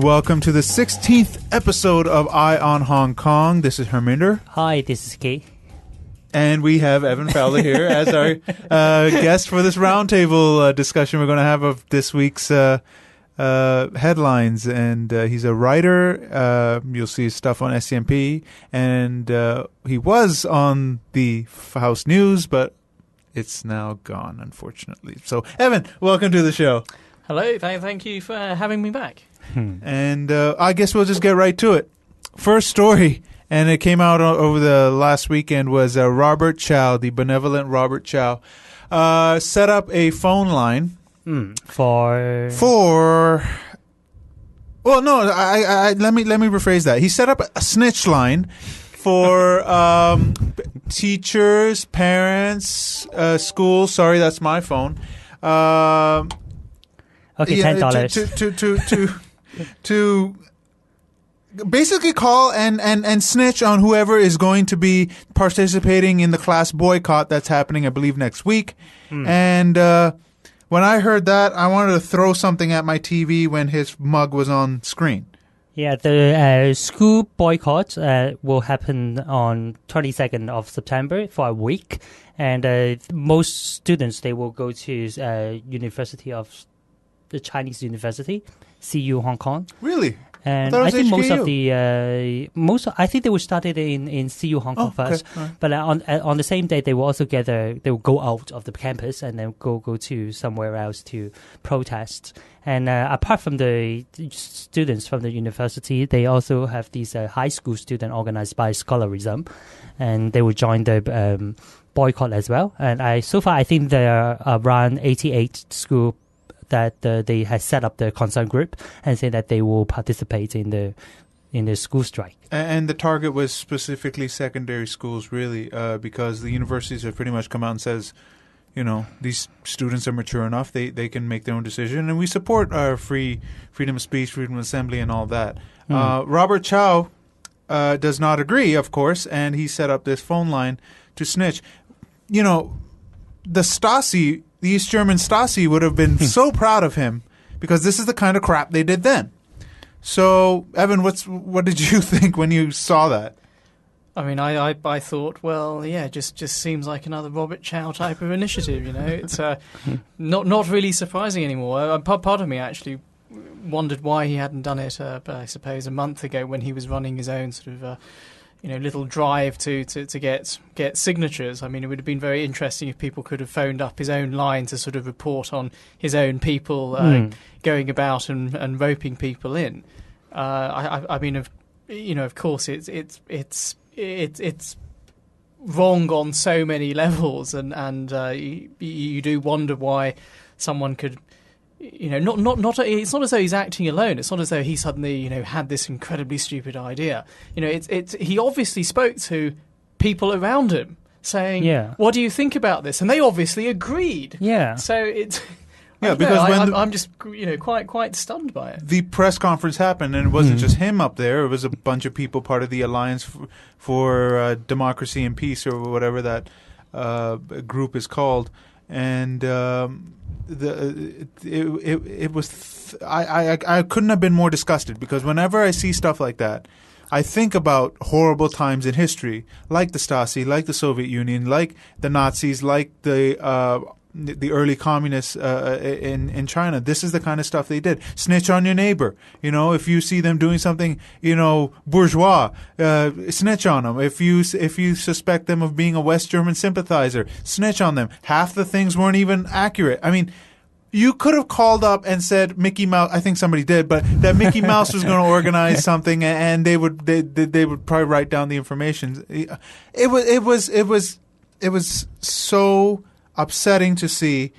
and welcome to the 16th episode of Eye on Hong Kong. This is Herminder. Hi, this is Kay. And we have Evan Fowler here as our guest for this roundtable discussion we're going to have of this week's headlines. And he's a writer. You'll see his stuff on SCMP. And he was on the House News, but it's now gone, unfortunately. So, Evan, welcome to the show. Hello, thank you for having me back. And I guess we'll just get right to it. First story, and it came out over the last weekend, was Robert Chow, the benevolent Robert Chow, set up a phone line for. Well, no, let me rephrase that. He set up a snitch line for teachers, parents, schools. Sorry, that's my phone. Okay, $10. To basically call and snitch on whoever is going to be participating in the class boycott that's happening, I believe, next week. And when I heard that, I wanted to throw something at my TV when his mug was on screen. Yeah, the school boycott will happen on 22nd of September for a week. And most students, they will go to University of the Chinese University, CU Hong Kong. Really? And I think most of the I think they will start it in CU Hong Kong first. Right. But on the same day, they will also they will go out of the campus and then go to somewhere else to protest. And apart from the students from the university, they also have these high school students organized by scholarism, and they will join the boycott as well. And so far I think there are around 88 school that they have set up the concern group and say that they will participate in the school strike. And the target was specifically secondary schools, really, because the universities have pretty much come out and says, you know, these students are mature enough, they can make their own decision, and we support our freedom of speech, freedom of assembly, and all that. Robert Chow does not agree, of course, and he set up this phone line to snitch. You know, the Stasi, the East German Stasi, would have been so proud of him because this is the kind of crap they did then. So, Evan, what did you think when you saw that? I mean, I thought, well, yeah, just seems like another Robert Chow type of initiative. You know, it's not really surprising anymore. Part of me actually wondered why he hadn't done it. I suppose a month ago when he was running his own sort of little drive to get signatures. I mean, it would have been very interesting if people could have phoned up his own line to sort of report on his own people going about and roping people in. I mean, of course, it's wrong on so many levels, and you do wonder why someone could. You know, not. It's not as though he's acting alone. It's not as though he suddenly, had this incredibly stupid idea. You know, he obviously spoke to people around him, saying, "What do you think about this?" And they obviously agreed. Yeah. So it's. Yeah, because I'm just quite stunned by it. The press conference happened, and it wasn't just him up there. It was a bunch of people part of the Alliance for Democracy and Peace, or whatever that group is called, and. It was I couldn't have been more disgusted, because whenever I see stuff like that, I think about horrible times in history, like the Stasi, like the Soviet Union, like the Nazis, like the early communists in China. This is the kind of stuff they did. Snitch on your neighbor. You know, if you see them doing something, bourgeois, snitch on them. If you suspect them of being a West German sympathizer, snitch on them. Half the things weren't even accurate. I mean, you could have called up and said Mickey Mouse. I think somebody did, but that Mickey Mouse was going to organize something, and they would probably write down the information. It was so upsetting to see,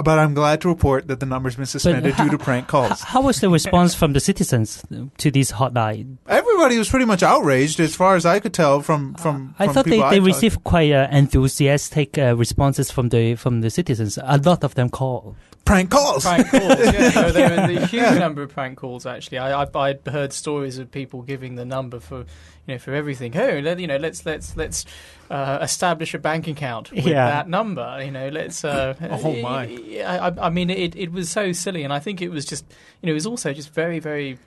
but I'm glad to report that the number's been suspended due to prank calls. How was the response from the citizens to this hotline? Everybody was pretty much outraged, as far as I could tell from I thought they received quite enthusiastic responses from the citizens. A lot of them called. Prank calls. Prank calls, yeah. No, there were a huge number of prank calls, actually. I'd heard stories of people giving the number for everything. Oh, let's establish a bank account with that number. Let's. Oh my! I mean, it was so silly, and I think it was just, it was also just very, very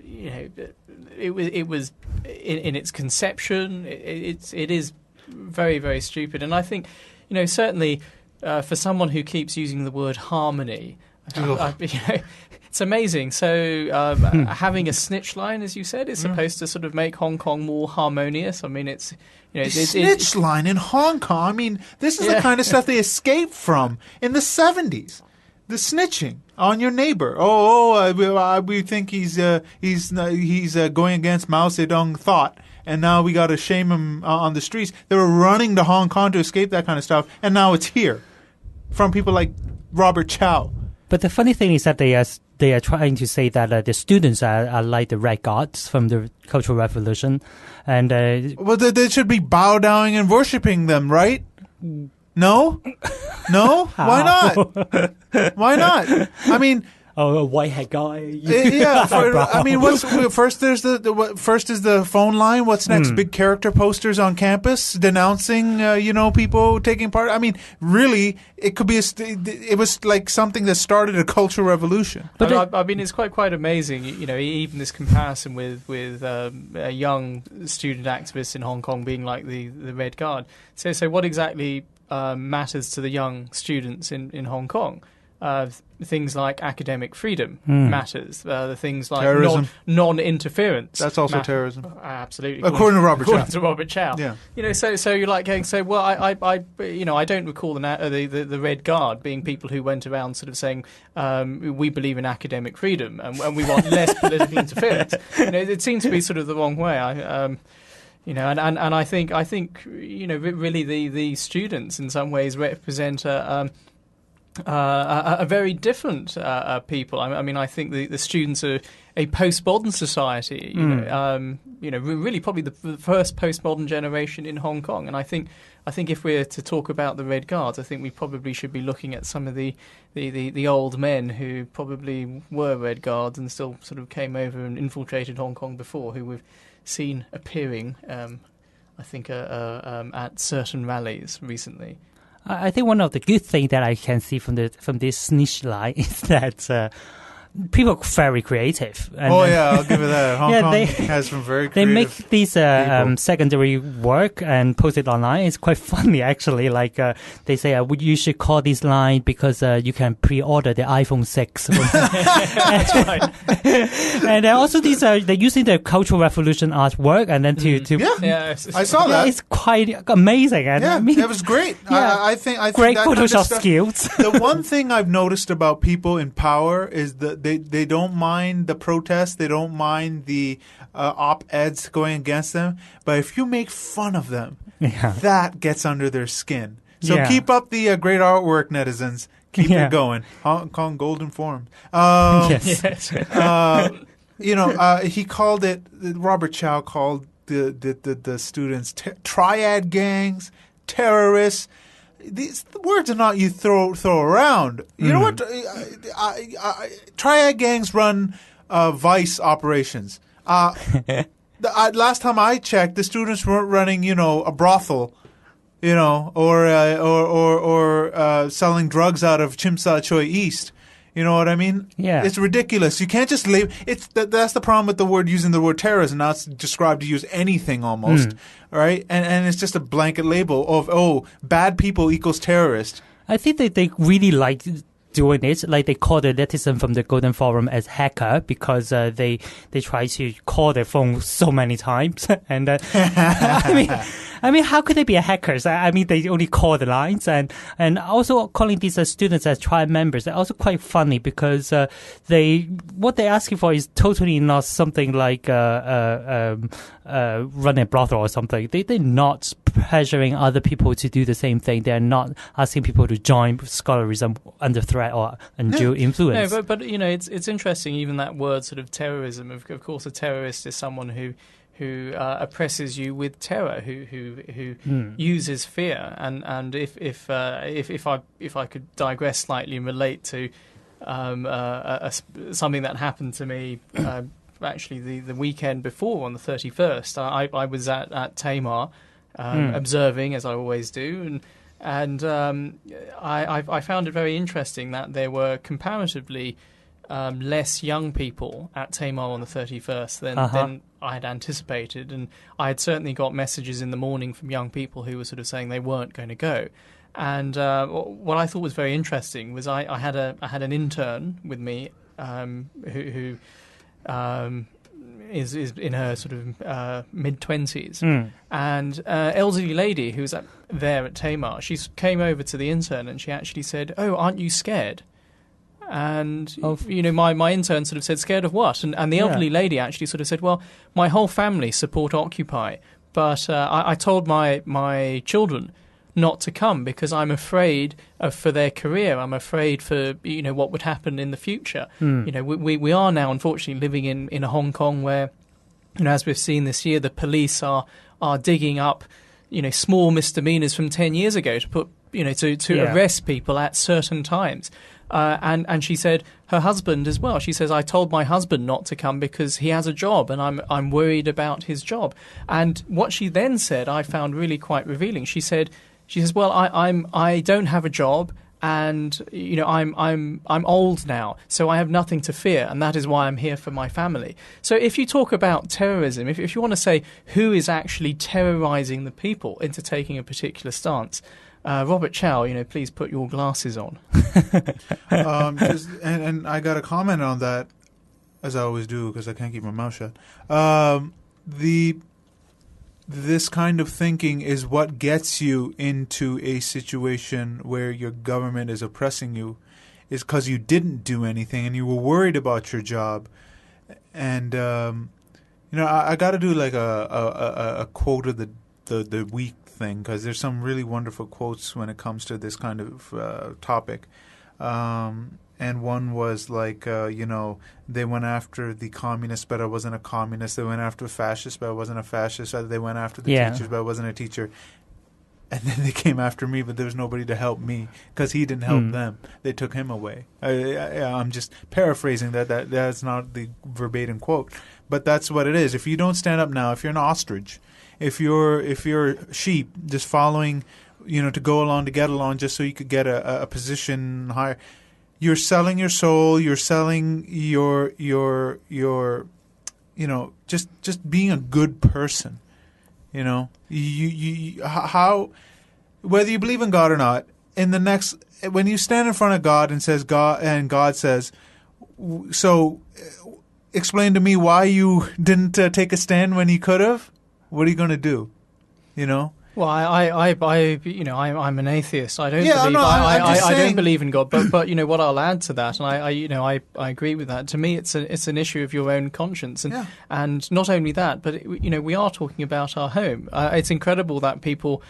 it was in its conception. It is very, very stupid, and I think certainly for someone who keeps using the word harmony, it's amazing. So having a snitch line, as you said, is supposed to sort of make Hong Kong more harmonious. I mean, it's snitch line in Hong Kong. I mean, this is the kind of stuff they escaped from in the 70s. The snitching on your neighbor. We think he's going against Mao Zedong thought, and now we got to shame him on the streets. They were running to Hong Kong to escape that kind of stuff, and now it's here from people like Robert Chow. But the funny thing is that they are trying to say that the students are like the red gods from the Cultural Revolution, and they should be bow downing and worshiping them, right? No? Why not? Why not? I mean, a white-haired guy. Yeah. I mean, first? There's first is the phone line. What's next? Big character posters on campus denouncing, people taking part. I mean, really, it could be. It was like something that started a cultural revolution. But I mean, it's quite amazing. Even this comparison with a young student activist in Hong Kong being like the Red Guard. So what exactly matters to the young students in Hong Kong? Things like academic freedom matters. The things like non-interference. That's also terrorism. Absolutely. According to Robert Chow. Yeah. So you're like going. So well, I don't recall the Red Guard being people who went around sort of saying we believe in academic freedom and we want less political interference. It seems to be sort of the wrong way. And I think really the students in some ways represent a very different people. I mean, I think the students are a postmodern society. Really probably the first postmodern generation in Hong Kong. And I think if we're to talk about the Red Guards, I think we probably should be looking at some of the old men who probably were Red Guards and still sort of came over and infiltrated Hong Kong before, who we've seen appearing, I think, at certain rallies recently. I think one of the good things that I can see from this snitch line is that people are very creative. And, I'll give it that. Hong Kong has some very creative. They make these secondary work and post it online. It's quite funny, actually. Like they say, you should call this line because you can pre-order the iPhone 6. That's right. And also they're using the Cultural Revolution artwork and then I saw that. It's quite amazing. And it was great. I think great that Photoshop skills. The one thing I've noticed about people in power is that they don't mind the protests, they don't mind the op-eds going against them, but if you make fun of them, that gets under their skin. So keep up the great artwork, netizens. Keep it going. Hong Kong Golden Forum. He called it. Robert Chow called the students triad gangs, terrorists. These words are not you throw around. You know what? Triad gangs run vice operations. Last time I checked, the students weren't running, a brothel, or selling drugs out of Chim Sa Choi East. You know what I mean? Yeah. It's ridiculous. You can't just label. That's the problem with using the word terrorism. Now it's described to use anything almost, right? And it's just a blanket label of bad people equals terrorist. I think that they really like doing it. Like they call the netizen from the Golden Forum as hacker because they try to call their phone so many times. And I mean, how could they be hackers? I mean, they only call the lines and also calling these students as tribe members. They're also quite funny because what they're asking for is totally not something like run a brothel or something. They're not pressuring other people to do the same thing. They're not asking people to join scholarism under threat or undue influence. No, but it's interesting. Even that word, sort of terrorism. Of course, a terrorist is someone who oppresses you with terror, who uses fear, and if I could digress slightly and relate to something that happened to me actually the weekend before on the 31st, I was at Tamar observing as I always do, and I found it very interesting that there were comparatively less young people at Tamar on the 31st than I had anticipated, and I had certainly got messages in the morning from young people who were sort of saying they weren't going to go. And what I thought was very interesting was I had an intern with me who is in her sort of mid-20s, and elderly lady who was there at Tamar. She came over to the intern and she actually said, "Oh, aren't you scared?" And my intern sort of said, "Scared of what?" And the elderly lady actually sort of said, "Well, my whole family support Occupy, but I told my children not to come because I'm afraid for their career. I'm afraid for what would happen in the future. We are now unfortunately living in a Hong Kong where, as we've seen this year, the police are digging up small misdemeanors from 10 years ago to put to arrest people at certain times." And she said her husband as well. She says, "I told my husband not to come because he has a job and I'm worried about his job." And what she then said I found really quite revealing. She says, "Well, I don't have a job, and I'm old now, so I have nothing to fear, and that is why I'm here for my family." So if you talk about terrorism, if you want to say who is actually terrorizing the people into taking a particular stance, Robert Chow, please put your glasses on. And I got a comment on that, as I always do, because I can't keep my mouth shut. This kind of thinking is what gets you into a situation where your government is oppressing you, is because you didn't do anything and you were worried about your job. And I got to do like a quote of the week thing, because there's some really wonderful quotes when it comes to this kind of topic. And one was like, they went after the communists, but I wasn't a communist. They went after fascists, but I wasn't a fascist. They went after the teachers, but I wasn't a teacher. And then they came after me, but there was nobody to help me because he didn't help them. They took him away. I'm just paraphrasing that. That's not the verbatim quote, but that's what it is. If you don't stand up now, if you're an ostrich, if you're sheep, just following, to go along to get along, just so you could get a position higher, you're selling your soul. You're selling your just being a good person. How, whether you believe in God or not, when you stand in front of God and God says, "So, explain to me why you didn't take a stand when you could have." What are you going to do? Well, I'm an atheist. I don't believe. I don't believe in God. But what I'll add to that, and I agree with that. To me, it's an issue of your own conscience, and not only that, but we are talking about our home. It's incredible that people,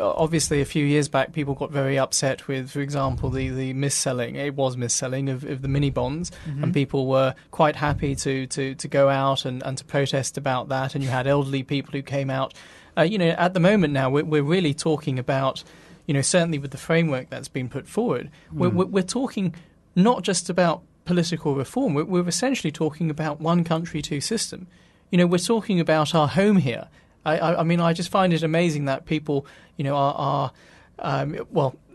obviously a few years back, people got very upset with, for example, the mis-selling. It was mis-selling of the mini bonds, and people were quite happy to go out and to protest about that. And you had elderly people who came out. At the moment now, we're really talking about, certainly with the framework that's been put forward, we're talking not just about political reform. We're essentially talking about one country, two system. We're talking about our home here. I just find it amazing that people, are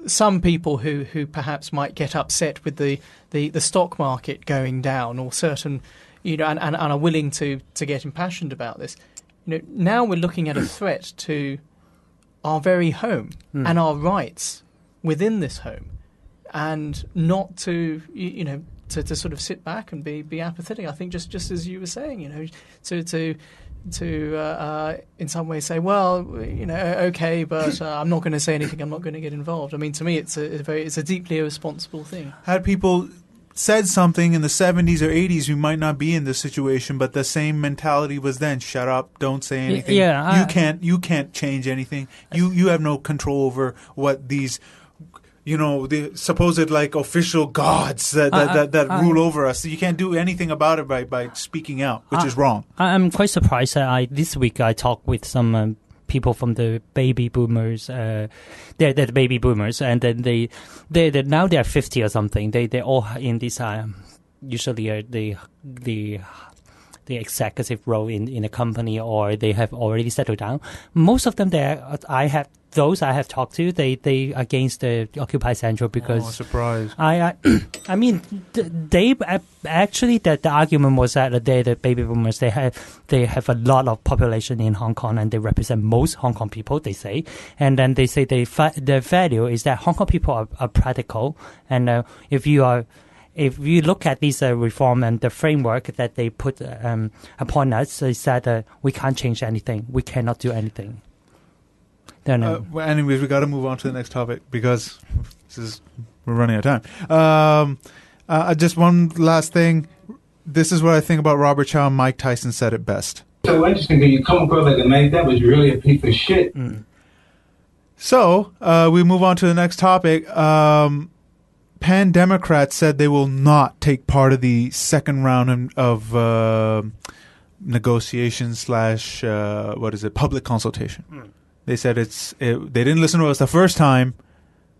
some people who perhaps might get upset with the stock market going down, or certain, and are willing to get impassioned about this. Now we're looking at a threat to our very home and our rights within this home, and not to to sort of sit back and be apathetic. I think just as you were saying, to in some ways say, well, okay, but I'm not going to say anything. I'm not going to get involved. I mean, to me, it's a deeply irresponsible thing. Had people said something in the 70s or 80s, we might not be in this situation, but the same mentality was then. Shut up, don't say anything. You can't change anything. You have no control over what these the supposed official gods that rule over us. You can't do anything about it by speaking out, which is wrong. I'm quite surprised that this week I talked with some people from the baby boomers. They're the baby boomers, and then they now they're 50 or something. They're all in this usually the the executive role in a company, or they have already settled down. Most of them I have talked to, they against the Occupy Central because surprise. I mean they actually the argument was that the baby boomers they have a lot of population in Hong Kong and they represent most Hong Kong people, they say, and then they say their value is that Hong Kong people are practical, and if you look at this reform and the framework that they put upon us, they said we can't change anything, we cannot do anything. Well, anyways, we got to move on to the next topic because we're running out of time. Just one last thing. This is what I think about Robert Chow. Mike Tyson said it best. So interesting that you come across like a knife. That was really a piece of shit. So we move on to the next topic. Pan Democrats said they will not take part of the second round of negotiations / public consultation. They said they didn't listen to us the first time.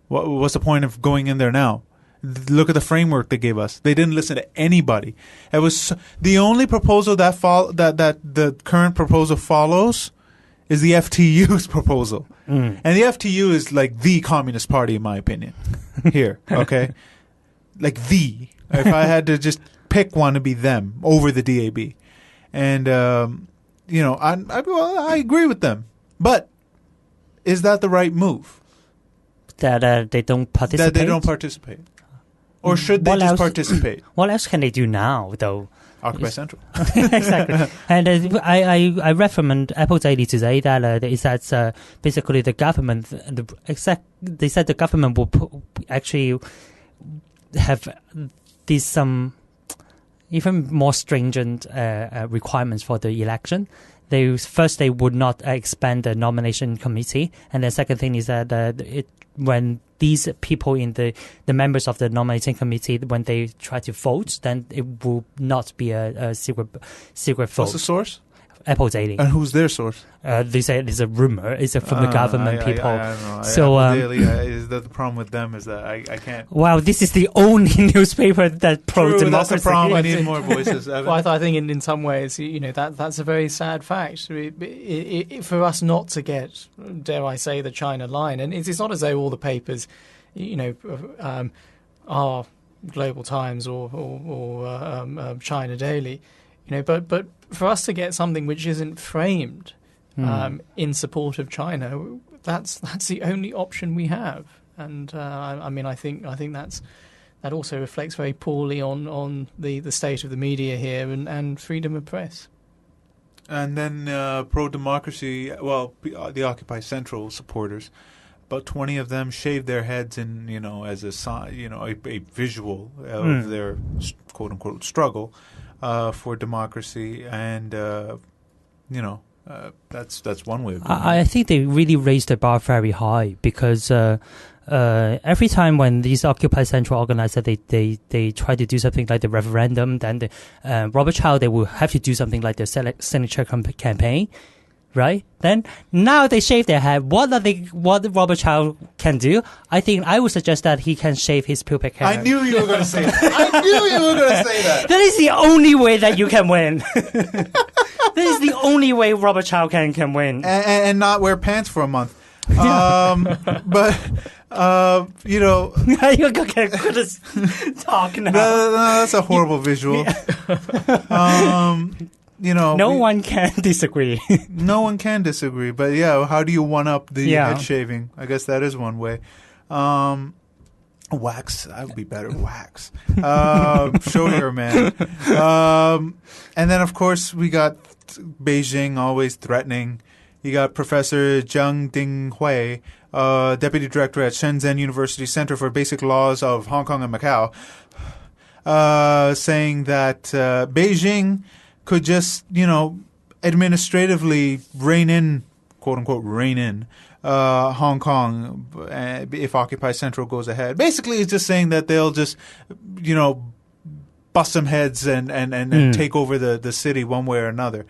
What's the point of going in there now? Look at the framework they gave us. They didn't listen to anybody. It was the only proposal that the current proposal follows is the FTU's proposal, and the FTU is like the Communist Party in my opinion. Here, okay, like if I had to just pick one to be them over the DAB, and I agree with them, but is that the right move? That they don't participate? Or should they just participate? What else can they do now, though? Occupy Central. Exactly. And I read from an Apple Daily today that it says basically the government, they said the government will actually have some even more stringent requirements for the election. They would not expand the nomination committee, and the second thing is that when these people in the members of the nominating committee, when they try to vote, then it will not be a secret vote. What's the source? Apple Daily. And who's their source? They say it's a rumor. It's from the government people. I don't know. So Apple Daily, is that the problem with them is that I can't. Wow, this is the only newspaper that pro-democracy. That's the problem. I need more voices. Well, I think in some ways, that's a very sad fact. For us not to get, dare I say, the China line, and it's not as though all the papers, are Global Times or China Daily, but for us to get something which isn't framed in support of China, that's the only option we have. And I think that also reflects very poorly on the state of the media here and freedom of press. And then pro-democracy, the Occupy Central supporters, about 20 of them shaved their heads in, as a sign, a visual of their quote unquote struggle for democracy, and that's one way of doing it. I think they really raised the bar very high because every time when these Occupy Central organizers they try to do something like the referendum, then Robert Chow, they will have to do something like the signature campaign. Right? Then now they shave their head. What Robert Chow can do? I think I would suggest that he can shave his pubic hair. I knew you were going to say that. That is the only way that you can win. That is the only way Robert Chow can win. And not wear pants for a month. But you're going to talk now. No, that's a horrible visual. No one can disagree. No one can disagree, but how do you one up the head shaving? I guess that is one way. Wax, that would be better. Wax. Show your man. And then, of course, we got Beijing always threatening. You got Professor Jiang Dinghui, Deputy Director at Shenzhen University Center for Basic Laws of Hong Kong and Macau, saying that Beijing could just, administratively rein in, quote unquote, Hong Kong if Occupy Central goes ahead. Basically, it's just saying that they'll just, bust some heads and take over the city one way or another.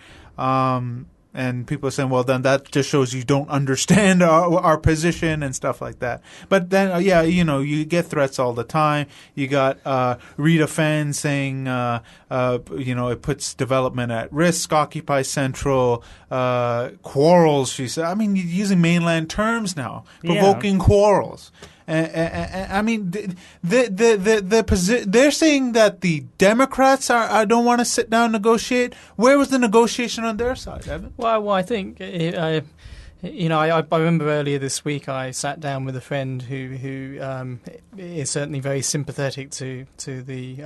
And people are saying, well, then that just shows you don't understand our position and stuff like that. But then, you get threats all the time. You got Rita Fan saying, it puts development at risk, Occupy Central, quarrels, she said. I mean, using mainland terms now, provoking quarrels. I mean, they're saying that the Democrats don't want to sit down and negotiate. Where was the negotiation on their side, Evan? Well, I think I remember earlier this week I sat down with a friend who is certainly very sympathetic to the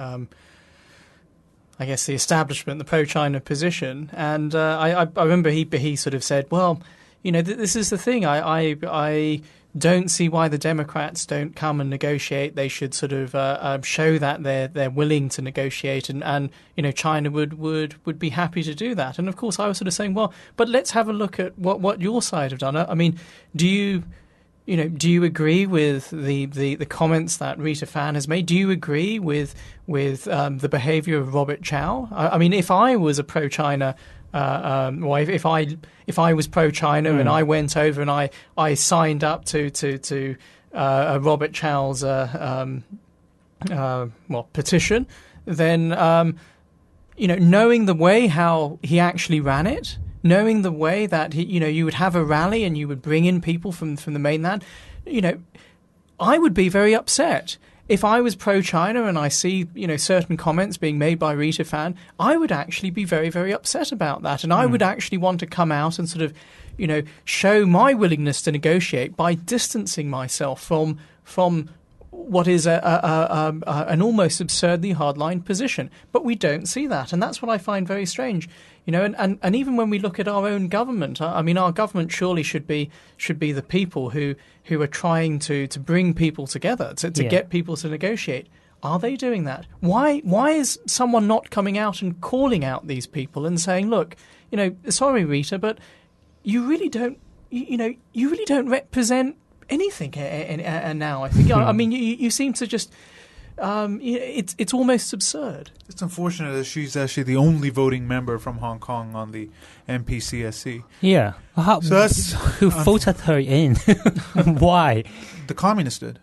I guess the establishment, the pro-China position, and I remember he sort of said, well, this is the thing. I don't see why the Democrats don't come and negotiate. They should sort of show that they're willing to negotiate, and China would be happy to do that. And of course, I was sort of saying, well, but let's have a look at what your side have done. I mean, do you agree with the comments that Rita Fan has made? Do you agree with the behaviour of Robert Chow? I mean, if I was a pro-China. If I was pro-China and I went over and I signed up to Robert Chow's petition, then knowing the way how he actually ran it, knowing the way that you would have a rally and you would bring in people from the mainland, I would be very upset. If I was pro-China and I see, certain comments being made by Rita Fan, I would actually be very, very upset about that. And I would actually want to come out and sort of, show my willingness to negotiate by distancing myself from what is an almost absurdly hardline position. But we don't see that. And that's what I find very strange. And even when we look at our own government, I mean, our government surely should be the people who are trying to bring people together, to get people to negotiate. Are they doing that? Why is someone not coming out and calling out these people and saying, look, sorry, Rita, but you really don't represent anything now. I think. I mean, you seem to just. It's almost absurd. It's unfortunate that she's actually the only voting member from Hong Kong on the MPCSC. Yeah. Who voted her in? Why? The communists did.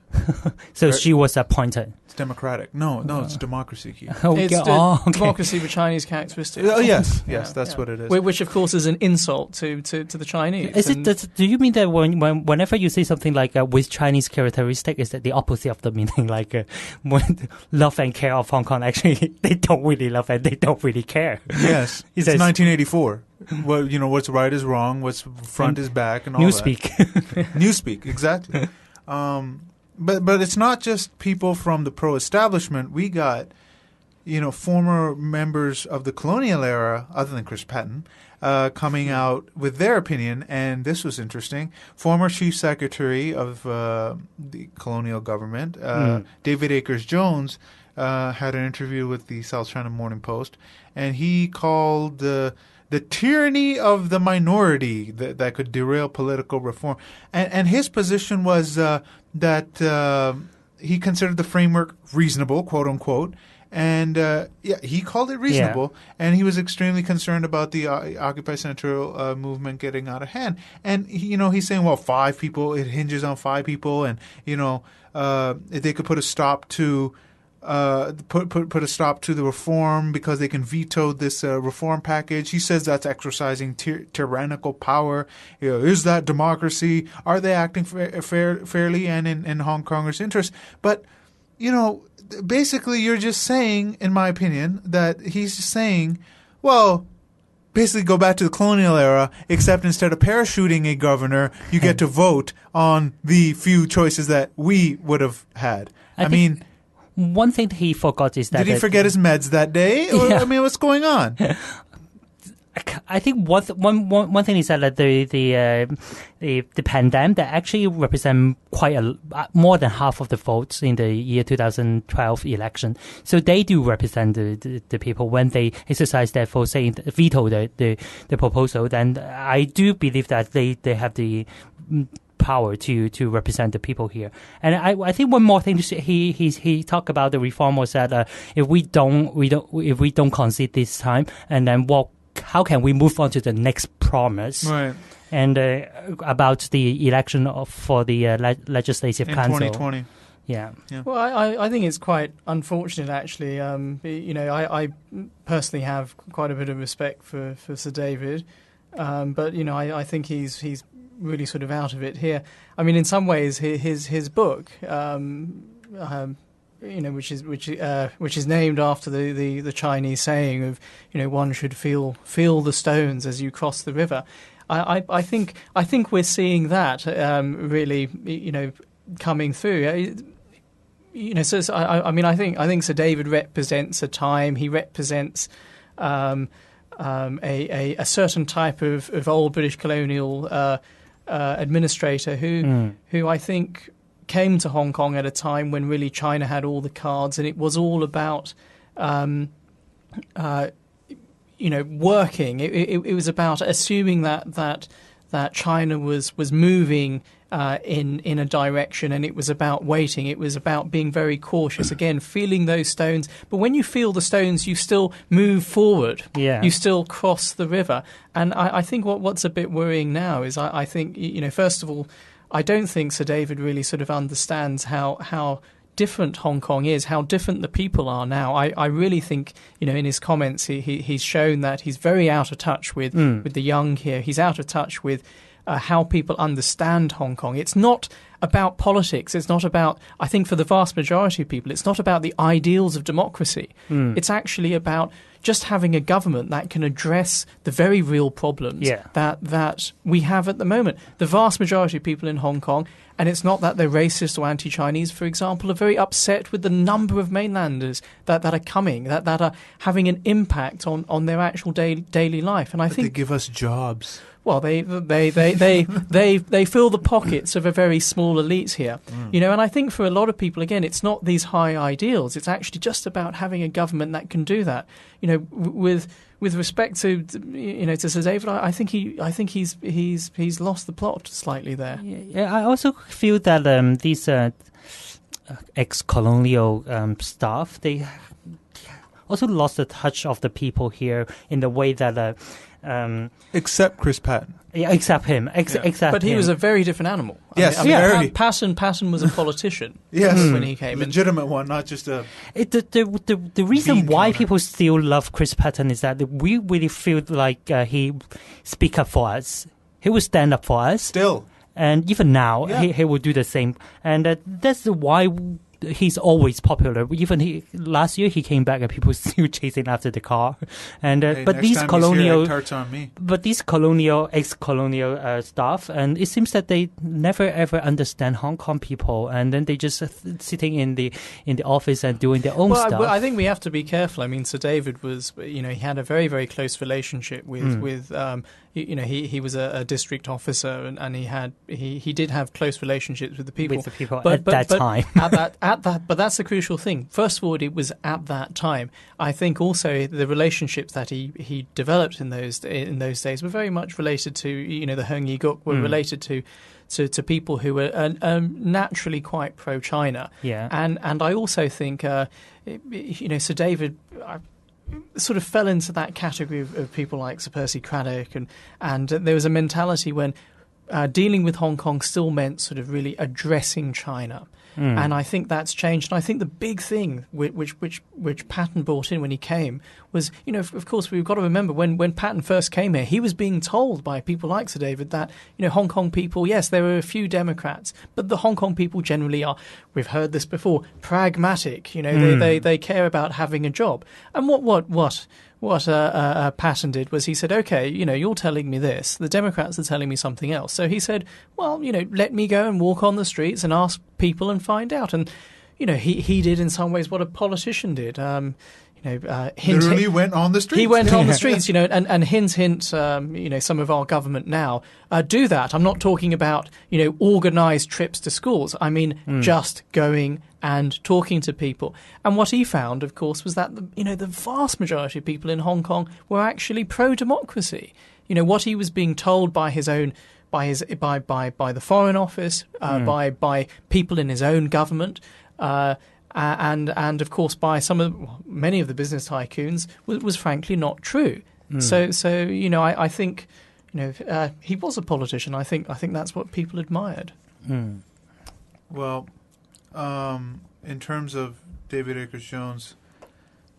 So she was appointed. It's democratic. No, it's democracy here. It's democracy with Chinese characteristics. Oh, yes, that's what it is. Which, of course, is an insult to the Chinese. Do you mean that whenever you say something like with Chinese characteristic, is that the opposite of the meaning? Like when love and care of Hong Kong, actually, they don't really love and they don't really care. Yes, it's 1984. Well, what's right is wrong, what's front is back, and all Newspeak. that. Newspeak, exactly. But it's not just people from the pro-establishment. We got, former members of the colonial era, other than Chris Patten, coming out with their opinion, and this was interesting. Former Chief Secretary of the colonial government, David Akers-Jones, had an interview with the South China Morning Post, and he called the tyranny of the minority that could derail political reform. And his position was that he considered the framework reasonable, quote unquote. And he called it reasonable. Yeah. And he was extremely concerned about the Occupy Central movement getting out of hand. And, he's saying, well, 5 people, it hinges on 5 people. And, if they could put a stop to put a stop to the reform because they can veto this reform package. He says that's exercising tyrannical power. Is that democracy? Are they acting fairly and in Hong Kongers' interest? But, basically you're just saying, in my opinion, that he's just saying, well, basically go back to the colonial era, except instead of parachuting a governor, you get to vote on the few choices that we would have had. I mean... One thing he forgot is that... Did he forget his meds that day? Yeah. I mean, what's going on? I think one thing is that the pandemic that actually represent quite more than half of the votes in the year 2012 election. So they do represent the people when they exercise their vote, saying veto the proposal. Then I do believe that they have the power to represent the people here. And I think one more thing he talked about the reform was that if we don't concede this time, and then how can we move on to the next promise. Right. And about the election for the Legislative In Council. 2020. Yeah. Well, I think it's quite unfortunate, actually. I personally have quite a bit of respect for Sir David, but I think he's really sort of out of it here. I mean, in some ways, his book, which is named after the Chinese saying of one should feel the stones as you cross the river. I think we're seeing that really coming through. I think Sir David represents a time. He represents a certain type of old British colonial administrator who I think came to Hong Kong at a time when really China had all the cards, and it was all about working. It was about assuming that China was moving in a direction, and it was about waiting. It was about being very cautious. Again, feeling those stones. But when you feel the stones, you still move forward. Yeah. You still cross the river. And I think what's a bit worrying now is I think, first of all, I don't think Sir David really sort of understands how different Hong Kong is, how different the people are now. I really think, in his comments, he's shown that he's very out of touch with the young here. He's out of touch with how people understand Hong Kong. It's not about politics. It's not about, I think for the vast majority of people, it's not about the ideals of democracy. It's actually about just having a government that can address the very real problems that we have at the moment. The vast majority of people in Hong Kong, and it's not that they're racist or anti-Chinese, for example, are very upset with the number of mainlanders that are coming, that are having an impact on their actual daily life. And I think they give us jobs. Well, they fill the pockets of a very small elite here, and I think for a lot of people, again, it's not these high ideals. It's actually just about having a government that can do that. With respect to Sir David, I think he's lost the plot slightly there. Yeah, I also feel that these ex-colonial staff, they also lost the touch of the people here in the way that. Except Chris Patten. Yeah, except him. Except but he was a very different animal. Yes, Patten was a politician. Yes, when he came, legitimate one, not just a. The reason why people still love Chris Patten is that we really feel like he speak up for us. He will stand up for us. Still. And even now, he will do the same. And that's why he's always popular. Even last year he came back and people still chasing after the car. And but these colonial, ex-colonial staff, and it seems that they never ever understand Hong Kong people, and then they just sitting in the office and doing their own stuff. Well, I think we have to be careful. I mean, Sir David was, he had a very, very close relationship with he was a district officer, and he did have close relationships with the people. At that time. But that's the crucial thing. First of all, it was at that time. I think also the relationships that he developed in those days were very much related to the Heng Yi Guk were related to people who were naturally quite pro-China. Yeah. And I also think Sir David sort of fell into that category of people like Sir Percy Craddock, and there was a mentality when dealing with Hong Kong still meant sort of really addressing China. And I think that's changed. And I think the big thing which Patten brought in when he came was, of course, we've got to remember when Patten first came here, he was being told by people like Sir David that, Hong Kong people, yes, there are a few Democrats, but the Hong Kong people generally are, we've heard this before, pragmatic. They care about having a job. And what Patten did was he said, okay, you're telling me this. The Democrats are telling me something else. So he said, well, let me go and walk on the streets and ask people and find out. And, he did in some ways what a politician did. Literally went on the streets. He went on the streets, and hint, some of our government now do that. I'm not talking about, organised trips to schools. I mean, just going and talking to people. And what he found, of course, was that, the vast majority of people in Hong Kong were actually pro-democracy. What he was being told by his own, by the Foreign Office, by people in his own government, and of course by many of the business tycoons was frankly not true. So I think he was a politician. I think that's what people admired. Well, in terms of David Akers-Jones, I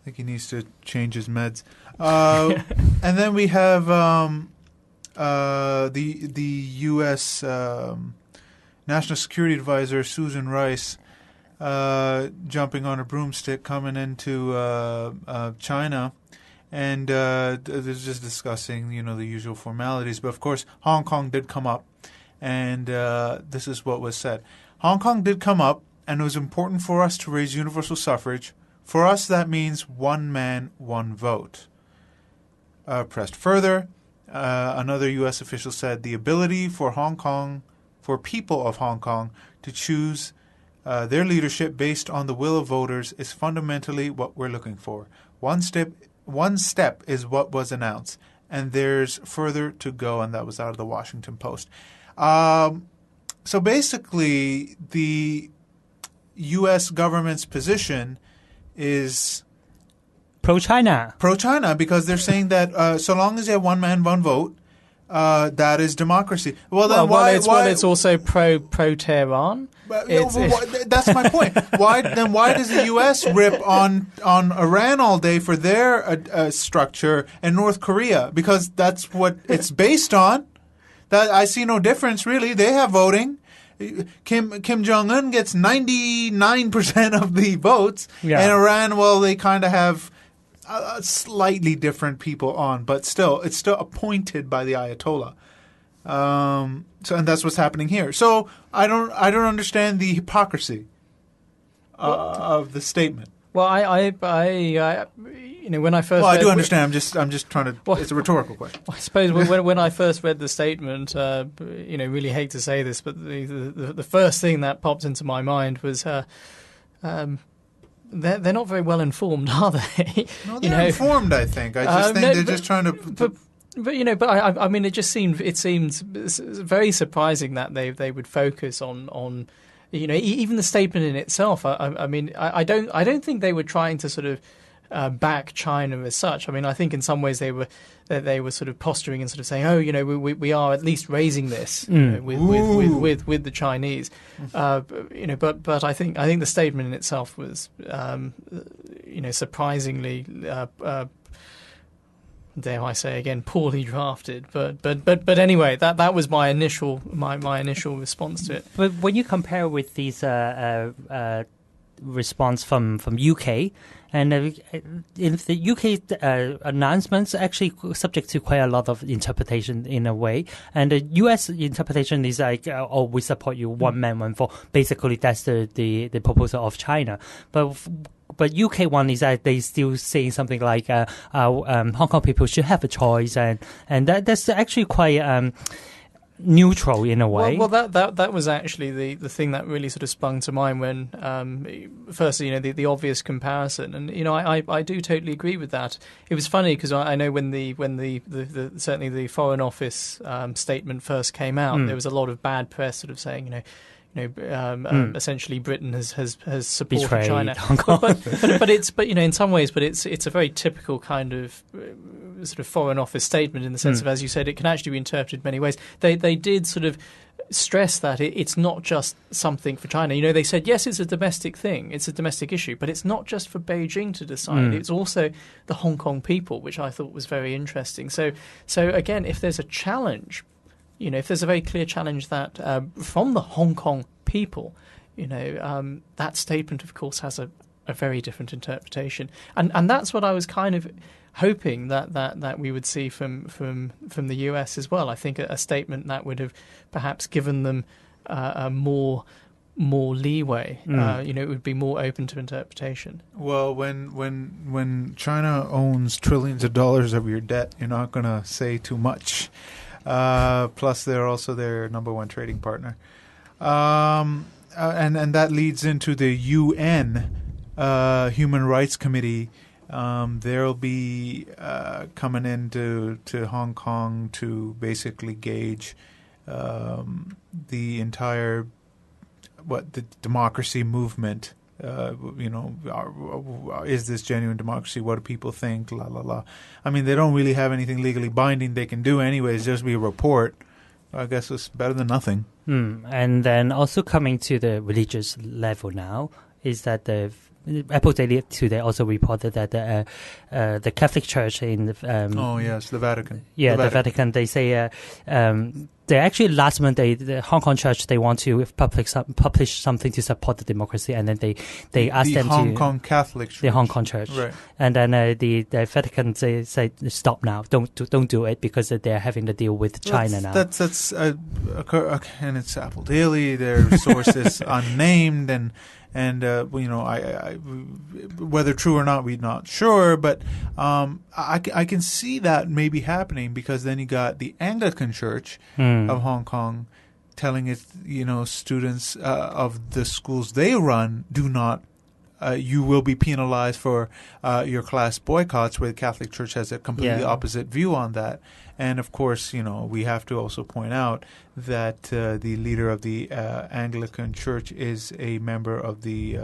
think he needs to change his meds. And then we have the U.S. National Security Advisor Susan Rice jumping on a broomstick coming into China, and they're just discussing the usual formalities. But of course, Hong Kong did come up, and this is what was said. Hong Kong did come up, and it was important for us to raise universal suffrage. For us, that means one man, one vote. Pressed further, another U.S. official said the ability for people of Hong Kong to choose their leadership based on the will of voters is fundamentally what we're looking for. One step is what was announced, and there's further to go, and that was out of the Washington Post. So basically, the U.S. government's position is pro-China. Pro-China, because they're saying that so long as you have one man, one vote, that is democracy. Well, then why? It's also pro-Tehran. That's my point. Why does the U.S. rip on Iran all day for their structure and North Korea? Because that's what it's based on. That I see no difference really. They have voting. Kim Jong-un gets 99% of the votes, and Iran, well, they kind of have slightly different people on, but still, it's still appointed by the Ayatollah. And that's what's happening here. So I don't understand the hypocrisy of the statement. Well, I when I first I do understand. I'm just trying to. It's a rhetorical question. I suppose when I first read the statement, really hate to say this, but the first thing that popped into my mind was they're not very well informed, are they? No, they're informed. I think. I just think they're just trying to. But I mean, it seemed very surprising that they would focus on. Even the statement in itself. I mean, I don't think they were trying to sort of back China as such. I mean, I think in some ways they were sort of posturing and sort of saying, we are at least raising this with the Chinese. But I think the statement in itself was surprisingly. Dare I say again, poorly drafted, but anyway, that was my initial response to it. But when you compare with these response from UK, and in the UK announcements actually subject to quite a lot of interpretation in a way, and the US interpretation is like, we support you, one man, one vote. Basically, that's the proposal of China, But UK one is that they still saying something like Hong Kong people should have a choice, and that's actually quite neutral in a way. Well, that was actually the thing that really sort of sprung to mind when firstly, the obvious comparison, and I do totally agree with that. It was funny because I know when the certainly the Foreign Office statement first came out, there was a lot of bad press sort of saying essentially Britain has supported betrayed China, Hong Kong. but in some ways, it's a very typical kind of sort of Foreign Office statement in the sense of, as you said, it can actually be interpreted many ways. They did sort of stress that it's not just something for China. They said yes, it's a domestic thing, it's a domestic issue, but it's not just for Beijing to decide. It's also the Hong Kong people, which I thought was very interesting. So again, if there's a challenge. If there's a very clear challenge that from the Hong Kong people, that statement, of course, has a very different interpretation, and that's what I was kind of hoping that we would see from the US as well. I think a statement that would have perhaps given them more leeway. It would be more open to interpretation. Well, when China owns trillions of dollars of your debt, you're not going to say too much. Plus, they're also their number one trading partner, and that leads into the UN Human Rights Committee. They'll be coming into Hong Kong to basically gauge the entire the democracy movement is this genuine democracy? What do people think? La la la. I mean, they don't really have anything legally binding they can do anyways. Just be a report. I guess it's better than nothing. And then also coming to the religious level now is that the Apple Daily today also reported that the Catholic Church in the the Vatican. Yeah, the Vatican. They say they actually last Monday the Hong Kong Church they want to publish something to support the democracy, and then they asked them Hong Kong Catholic Church. The Hong Kong Church, right? And then the Vatican say stop now, don't do it because they're having to deal with China now. That's and it's Apple Daily. Their source is unnamed and I whether true or not, we're not sure, but I can see that maybe happening because then you got the Anglican Church of Hong Kong telling its students of the schools they run do not. You will be penalized for your class boycotts, where the Catholic Church has a completely opposite view on that. And of course, we have to also point out that the leader of the Anglican Church is a member of the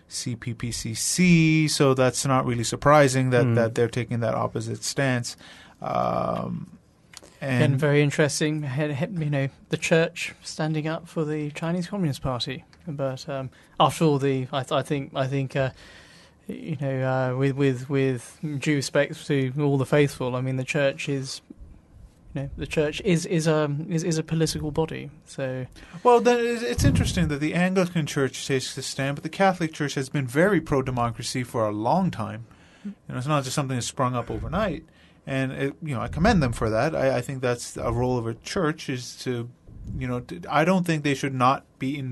CPPCC, so that's not really surprising that they're taking that opposite stance. And very interesting, the church standing up for the Chinese Communist Party. But after all, I think with due respect to all the faithful, I mean the church is. The church is a political body. So, well, then it's interesting that the Anglican Church takes this stand, but the Catholic Church has been very pro-democracy for a long time. It's not just something that sprung up overnight, and I commend them for that. I think that's a role of a church is to, I don't think they should not be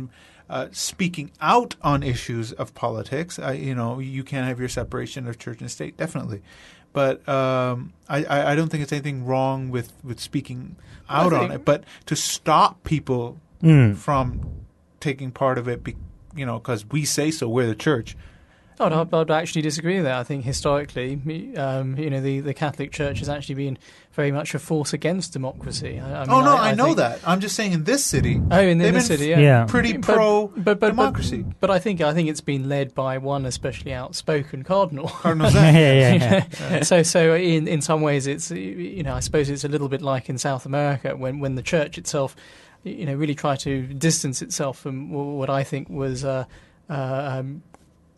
speaking out on issues of politics. You can't have your separation of church and state, definitely. But I don't think it's anything wrong with speaking out on it. But to stop people from taking part of it, because we say so, we're the church. I'd actually disagree with that. I think historically, the Catholic Church has actually been very much a force against democracy. I know that. I'm just saying in this city. Oh, in this city, yeah. Pretty pro-democracy. But I think it's been led by one especially outspoken cardinal. Cardinal Zen. So in some ways, it's I suppose it's a little bit like in South America when the church itself, really tried to distance itself from what I think was.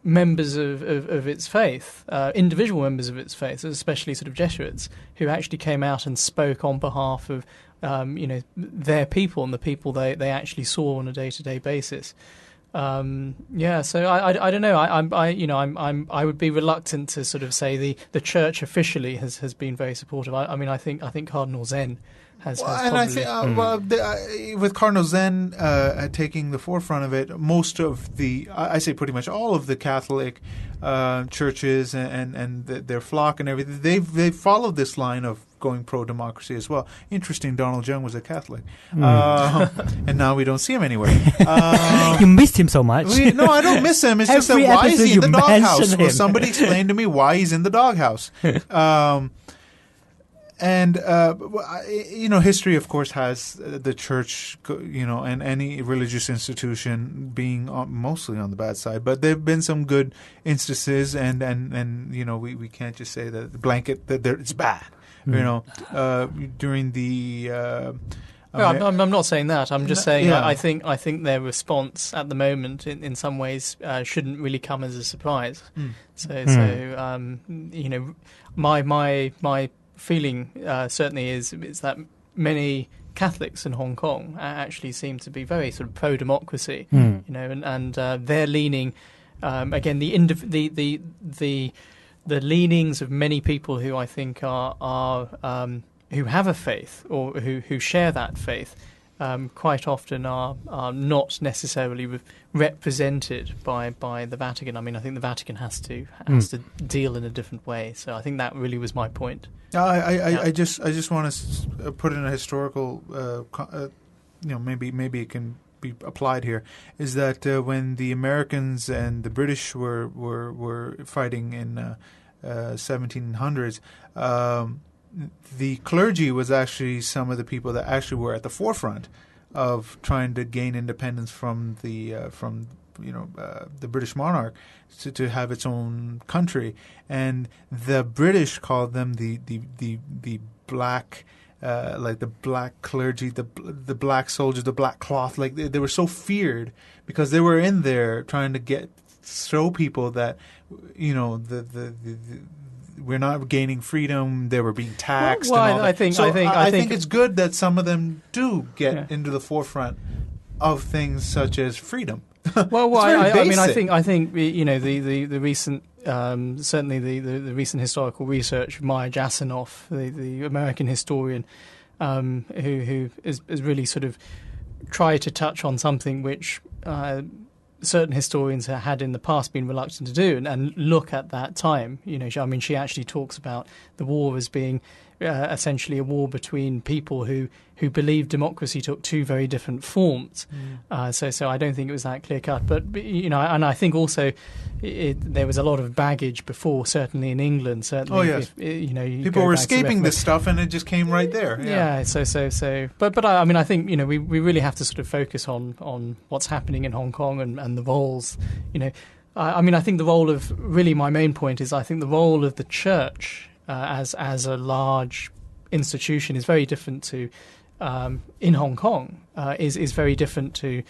Members of its faith, individual members of its faith, especially sort of Jesuits, who actually came out and spoke on behalf of, their people and the people they actually saw on a day-to-day basis. So I don't know. I would be reluctant to sort of say the church officially has been very supportive. I think Cardinal Zen. Has I think with Cardinal Zen taking the forefront of it, most of I say pretty much all of the Catholic churches and their flock and everything, they've followed this line of going pro-democracy as well. Interesting, Donald Jung was a Catholic. And now we don't see him anywhere. You missed him so much. No, I don't miss him. It's just that why is he in the doghouse? Will somebody explain to me why he's in the doghouse? And history, of course, has the church, and any religious institution being mostly on the bad side. But there have been some good instances, and we can't just say that the blanket that it's bad. During the. I'm not saying that. I'm just saying I think their response at the moment, in some ways, shouldn't really come as a surprise. My feeling certainly is that many Catholics in Hong Kong actually seem to be very sort of pro-democracy, and they're leaning again the leanings of many people who I think are who have a faith or who share that faith. Quite often are not necessarily represented by the Vatican. I mean, I think the Vatican has to deal in a different way. So I think that really was my point. I just want to put in a historical, maybe it can be applied here. Is that when the Americans and the British were fighting in 1700s. The clergy was actually some of the people that actually were at the forefront of trying to gain independence from the the British monarch to have its own country, and the British called them the black. Like the black clergy, the black soldiers, the black cloth, like they were so feared because they were in there trying to show people that, we're not gaining freedom. They were being taxed. Well, and all I that. think I think it's good that some of them do get into the forefront of things such as freedom. Well, I think the recent. Certainly, the recent historical research of Maya Jasanoff, the American historian, who is really sort of tried to touch on something which certain historians had in the past been reluctant to do, and look at that time. She actually talks about the war as being essentially a war between people who believed democracy took two very different forms. So I don't think it was that clear cut. But and I think also there was a lot of baggage before, certainly in England. Certainly, people were escaping this stuff, and it just came right there. Yeah. But I think we really have to sort of focus on what's happening in Hong Kong and the roles. I think the role of my main point is I think the role of the church as a large institution is very different to in Hong Kong is very different to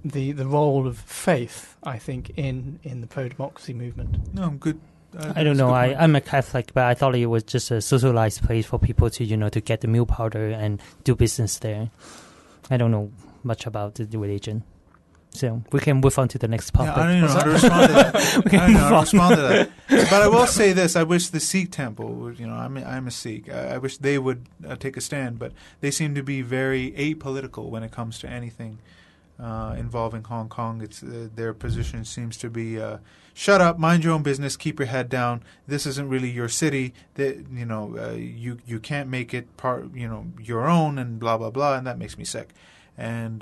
the role of faith, I think, in the pro-democracy movement. No, good. I don't know. I'm a Catholic, but I thought it was just a socialized place for people to to get the milk powder and do business there. I don't know much about the religion. So we can move on to the next part. Yeah, I don't know how to respond to that. But I will say this: I wish the Sikh Temple, I'm a Sikh. I wish they would take a stand. But they seem to be very apolitical when it comes to anything involving Hong Kong. It's their position seems to be shut up, mind your own business, keep your head down. This isn't really your city. You can't make it part your own, and blah blah blah. And that makes me sick. And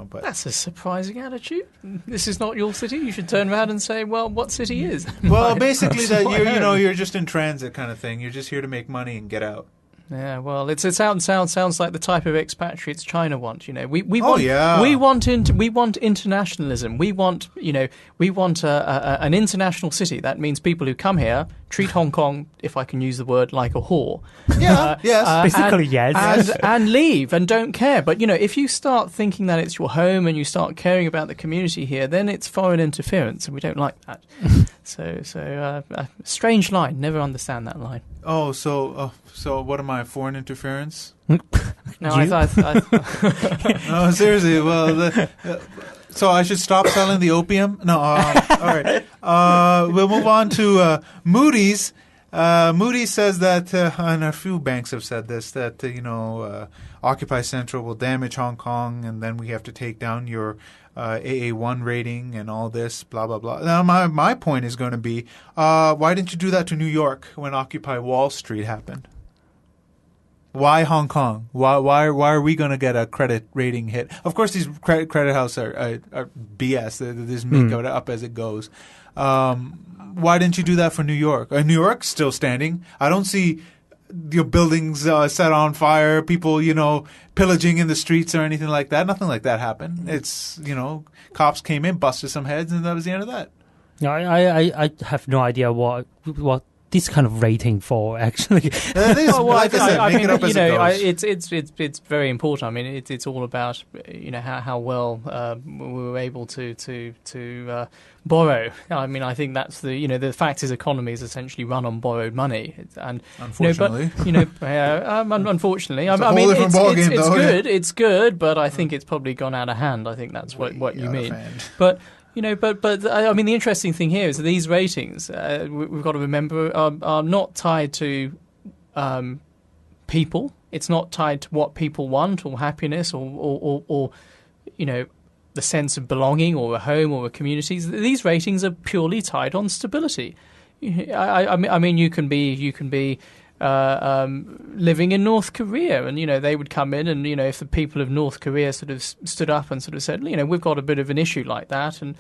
but that's a surprising attitude. This is not your city. You should turn around and say, "Well, what city is?" Well, basically that you're just in transit kind of thing. You're just here to make money and get out. Yeah, well, it sounds like the type of expatriates China want. We want internationalism. We want an international city. That means people who come here treat Hong Kong, if I can use the word, like a whore. Yeah, yes, basically yes, and leave and don't care. But if you start thinking that it's your home and you start caring about the community here, then it's foreign interference, and we don't like that. So a strange line. Never understand that line. Oh, so what am I, foreign interference? No, I thought. No, seriously. Well, so I should stop selling the opium? No. All right. We'll move on to Moodys. Moodys says that, and a few banks have said this, that Occupy Central will damage Hong Kong, and then we have to take down your AA1 rating and all this, blah, blah, blah. Now, my point is going to be, why didn't you do that to New York when Occupy Wall Street happened? Why Hong Kong? Why are we going to get a credit rating hit? Of course, these credit houses are BS. They just make it up as it goes. Why didn't you do that for New York? New York's still standing. I don't see buildings set on fire, people, pillaging in the streets or anything like that. Nothing like that happened. It's, cops came in, busted some heads, and that was the end of that. No, I have no idea what this kind of rating for, actually. Like I said, make it up as it goes. It's very important. I mean, it's all about how well we were able to borrow. I mean, I think that's the fact is economy is essentially run on borrowed money, and unfortunately, unfortunately, it's good, but I think it's probably gone out of hand. I think that's what you mean, but. But I mean, the interesting thing here is that these ratings, we've got to remember, are not tied to people. It's not tied to what people want or happiness or the sense of belonging or a home or a community. These ratings are purely tied on stability. I mean, you can be living in North Korea, and they would come in, and if the people of North Korea sort of stood up and sort of said, we've got a bit of an issue like that, and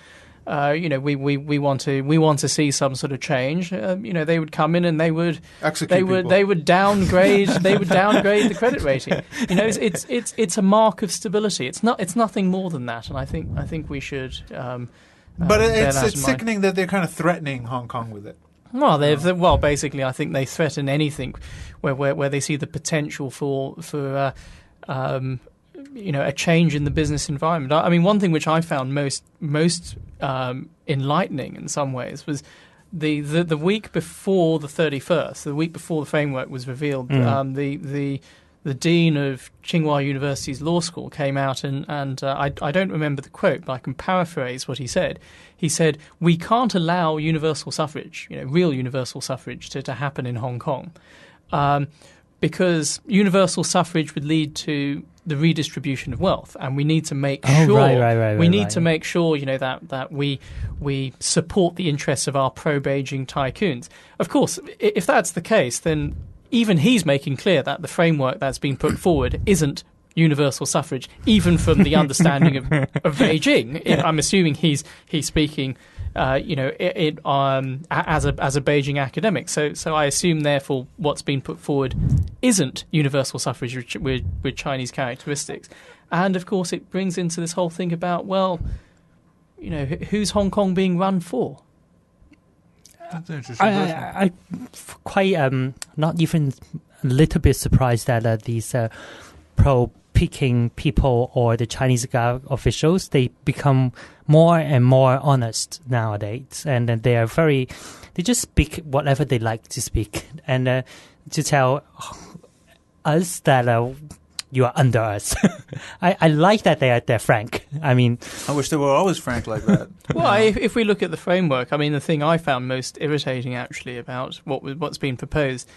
we want to see some sort of change. They would come in and they would downgrade the credit rating. It's a mark of stability. It's nothing more than that, and I think we should. But it's sickening that they're kind of threatening Hong Kong with it. Well, basically, I think they threaten anything where they see the potential for a change in the business environment. I mean, one thing which I found most enlightening in some ways was the week before the 31st, the week before the framework was revealed. The dean of Tsinghua University's law school came out and I don't remember the quote, but I can paraphrase what he said. He said, "We can't allow universal suffrage, real universal suffrage, to happen in Hong Kong, because universal suffrage would lead to the redistribution of wealth, and we need to make to make sure, that we support the interests of our pro-Beijing tycoons." Of course, if that's the case, then even he's making clear that the framework that's been put forward isn't universal suffrage, even from the understanding of Beijing. I'm assuming he's speaking, as a Beijing academic. So I assume, therefore, what's been put forward isn't universal suffrage with Chinese characteristics. And of course, it brings into this whole thing about, who's Hong Kong being run for? That's an interesting question. I'm quite not even a little bit surprised that these pro-Peking people or the Chinese officials, they become more and more honest nowadays, and they just speak whatever they like to speak, and to tell us that you are under us. I like that they're frank. I mean, I wish they were always frank like that. Well, if we look at the framework, I mean, the thing I found most irritating actually about what's been proposed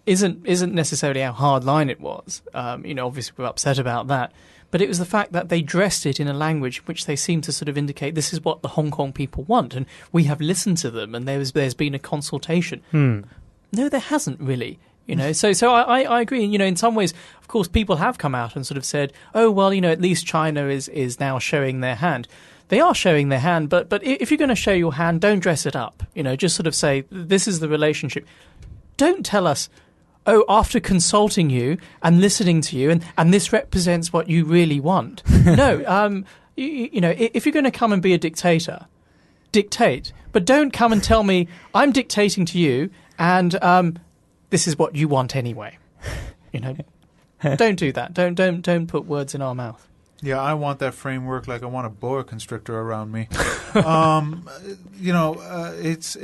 isn't necessarily how hard line it was. Obviously we're upset about that, but it was the fact that they dressed it in a language which they seem to sort of indicate this is what the Hong Kong people want, and we have listened to them, and there's been a consultation. No, there hasn't really. So I agree. In some ways, of course, people have come out and sort of said, "Oh, well, at least China is now showing their hand." They are showing their hand, but if you're going to show your hand, don't dress it up. Just sort of say this is the relationship. Don't tell us, "Oh, after consulting you and listening to you, and this represents what you really want." No, if you're going to come and be a dictator, dictate, but don't come and tell me I'm dictating to you and this is what you want anyway. Don't do that. Don't put words in our mouth. Yeah, I want that framework like I want a boa constrictor around me. It's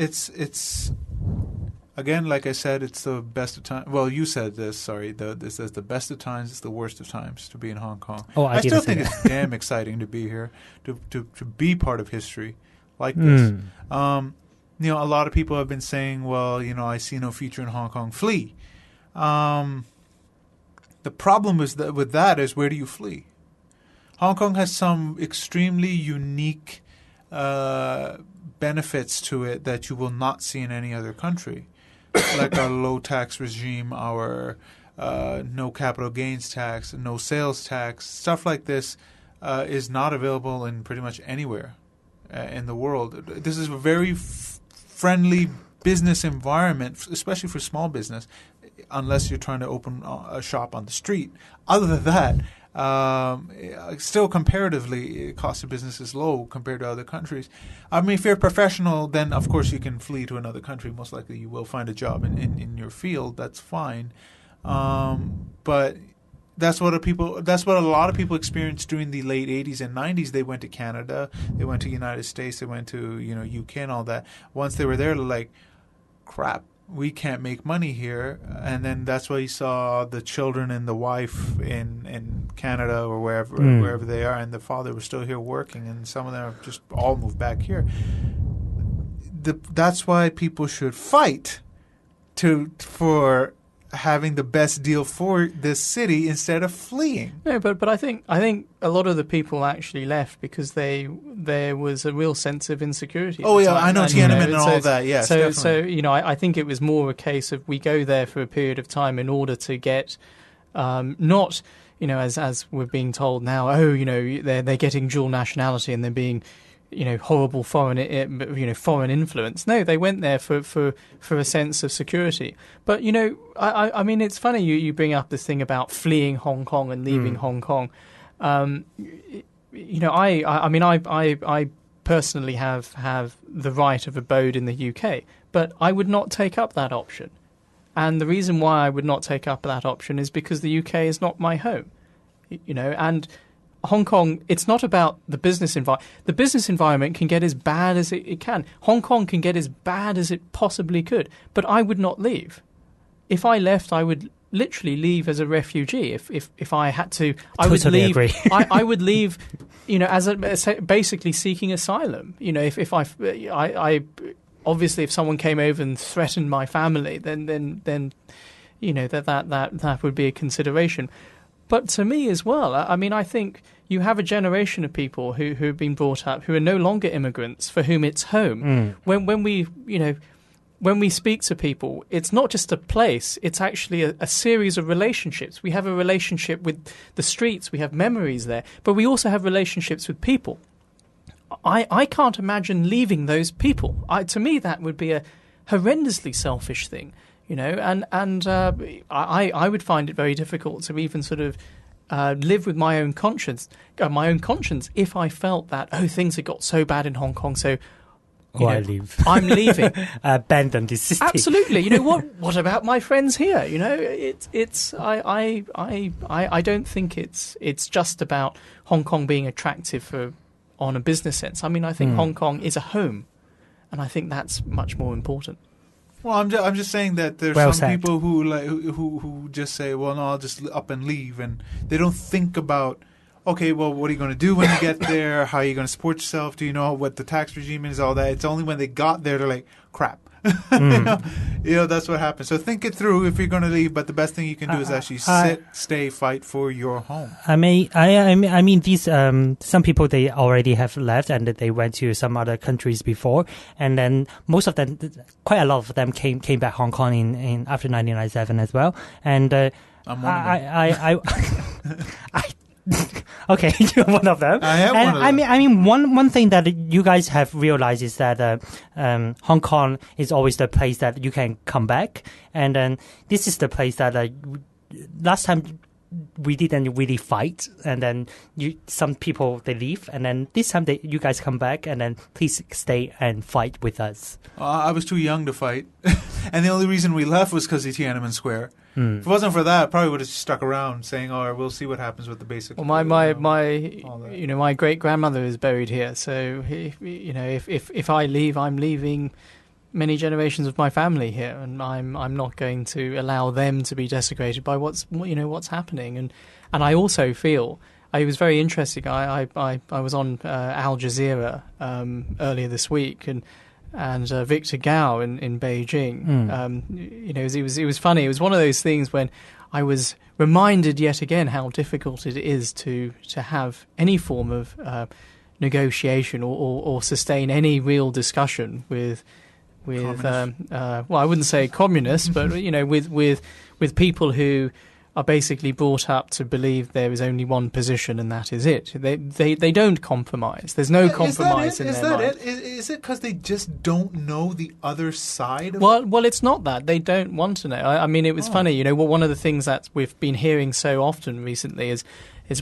again, like I said, it's the best of times. Well, you said this. Sorry, this says the best of times. It's the worst of times to be in Hong Kong. Oh, I still think it's damn exciting to be here, to be part of history like this. A lot of people have been saying, well, I see no future in Hong Kong. Flee. The problem with that is, where do you flee? Hong Kong has some extremely unique benefits to it that you will not see in any other country, like our low tax regime, our no capital gains tax, no sales tax. Stuff like this is not available in pretty much anywhere in the world. This is a very friendly business environment, especially for small business, unless you're trying to open a shop on the street. Other than that, still comparatively, cost of business is low compared to other countries. I mean, if you're a professional, then of course you can flee to another country. Most likely you will find a job in your field. That's fine. But that's what a lot of people experienced during the late 80s and 90s. They went to Canada, they went to United States, they went to UK and all that. Once they were there, they're like, crap, we can't make money here. And then that's why you saw the children and the wife in Canada or wherever they are, and the father was still here working, and some of them have just all moved back here. That's why people should fight for having the best deal for this city instead of fleeing. No, but I think a lot of the people actually left because there was a real sense of insecurity. Oh yeah, I know Tiananmen and all that. Yes, definitely. So I think it was more a case of we go there for a period of time in order to get not as we're being told now. Oh, they're getting dual nationality and they're being horrible foreign influence. No, they went there for a sense of security. But I mean, it's funny you bring up this thing about fleeing Hong Kong and leaving Hong Kong. I personally have the right of abode in the UK, but I would not take up that option. And the reason why I would not take up that option is because the UK is not my home, and Hong Kong, it's not about the business environment. The business environment can get as bad as it can. Hong Kong can get as bad as it possibly could, but I would not leave. If I left, I would literally leave as a refugee. If I had to, I would leave. Agree. I would leave, as basically seeking asylum. If I obviously if someone came over and threatened my family, then that would be a consideration. But to me as well, I mean, I think you have a generation of people who have been brought up who are no longer immigrants, for whom it's home. When we speak to people, it's not just a place, it's actually a series of relationships. We have a relationship with the streets, we have memories there, but we also have relationships with people. I can't imagine leaving those people. To me, that would be a horrendously selfish thing. I would find it very difficult to even sort of live with my own conscience. If I felt that things had got so bad in Hong Kong, so I leave. I'm leaving. Abandon the city. Absolutely. What about my friends here? I don't think it's just about Hong Kong being attractive on a business sense. I mean, I think Hong Kong is a home, and I think that's much more important. Well, I'm just saying that there's some people who just say, well, no, I'll just up and leave, and they don't think about, okay, well, what are you going to do when you get there? How are you going to support yourself? Do you know what the tax regime is? All that. It's only when they got there they're like, crap. That's what happens. So think it through if you're going to leave. But the best thing you can do is actually stay, fight for your home. I mean, these some people, they already have left and they went to some other countries before, and then most of them, quite a lot of them came back Hong Kong in after 1997 as well. And I'm one of them. Okay, you're one of them. I am one of them. I mean, one thing that you guys have realized is that Hong Kong is always the place that you can come back, and then this is the place that last time we didn't really fight, and then some people, they leave, and then this time you guys come back, and then please stay and fight with us. I was too young to fight, and the only reason we left was because of Tiananmen Square. If it wasn't for that, I probably would have stuck around, saying, "Oh, we'll see what happens with the basic." Well, my great grandmother is buried here, so if I leave, I'm leaving many generations of my family here, and I'm not going to allow them to be desecrated by what's happening. And I also feel it was very interesting. I was on Al Jazeera earlier this week, and Victor Gao in Beijing. It was funny. It was one of those things when I was reminded yet again how difficult it is to have any form of negotiation or sustain any real discussion with I wouldn't say communists, but with people who are basically brought up to believe there is only one position and that is it. They don't compromise. There's no compromise in their mind. Is it because they just don't know the other side of it? Well, it's not that. They don't want to know. I mean, it was funny. One of the things that we've been hearing so often recently is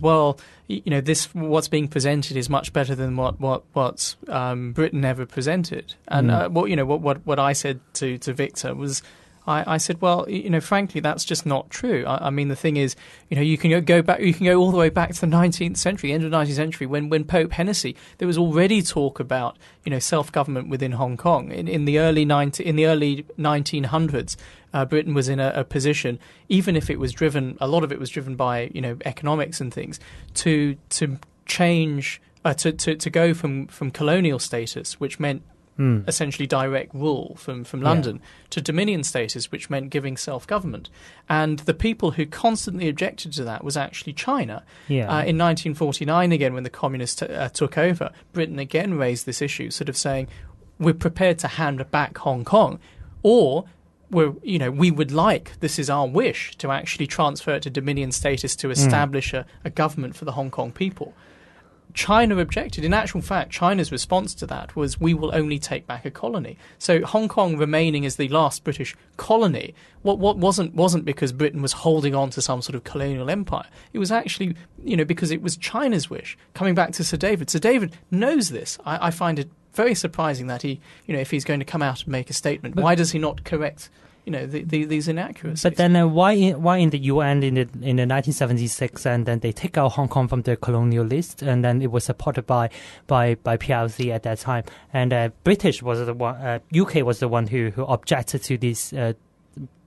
well, what's being presented is much better than what's Britain ever presented. And what I said to Victor was, I said, well, frankly, that's just not true. I mean, the thing is, you can go back, you can go all the way back to the 19th century, end of the 19th century, when Pope Hennessy, there was already talk about, self-government within Hong Kong. In the early 1900s, Britain was in a position, even if it was driven, a lot of it was driven by, economics and things, to change, to go from colonial status, which meant essentially direct rule from London, to Dominion status, which meant giving self-government. And the people who constantly objected to that was actually China. In 1949, again, when the communists took over, Britain again raised this issue, sort of saying, we're prepared to hand back Hong Kong, or we would like, this is our wish, to actually transfer it to Dominion status to establish a government for the Hong Kong people. China objected. In actual fact, China's response to that was, we will only take back a colony. So Hong Kong remaining as the last British colony, what wasn't because Britain was holding on to some sort of colonial empire. It was actually, because it was China's wish. Coming back to Sir David. Sir David knows this. I find it very surprising that he, if he's going to come out and make a statement, why does he not correct these inaccuracies? But then why in the UN in the 1976, and then they take out Hong Kong from the colonial list, and then it was supported by PRC at that time, and British was the one, UK was the one who objected to this